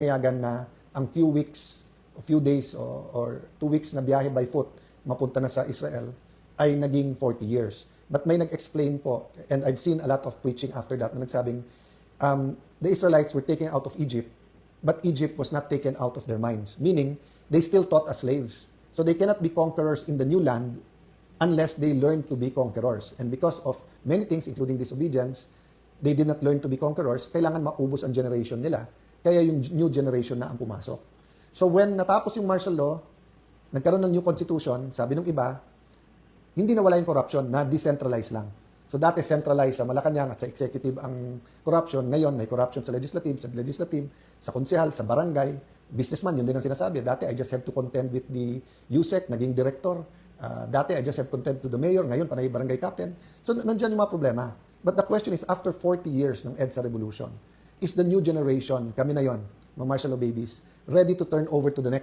pinayagan na ang few weeks, a few days or 2 weeks na biyahe by foot mapunta na sa Israel ay naging 40 years. But may nag-explain po, and I've seen a lot of preaching after that, na nagsabing the Israelites were taken out of Egypt, but Egypt was not taken out of their minds. Meaning, they still taught as slaves. So they cannot be conquerors in the new land unless they learn to be conquerors. And because of many things, including disobedience, they did not learn to be conquerors. Kailangan maubos ang generation nila. Kaya yung new generation na ang pumasok. So when natapos yung martial law, nagkaroon ng new constitution, sabi ng iba, hindi nawala yung corruption, na decentralized lang. So dati centralized sa Malacanang at sa executive ang corruption. Ngayon may corruption sa legislative, sa konsehal, sa barangay, businessman, yun din ang sinasabi. Dati I just have to contend with the USEC, naging director. Dati I just have to contend to the mayor, ngayon panay barangay captain. So nandiyan yung mga problema. But the question is, after 40 years ng EDSA revolution, is the new generation, kami na yon, mga martial law babies, ready to turn over to the next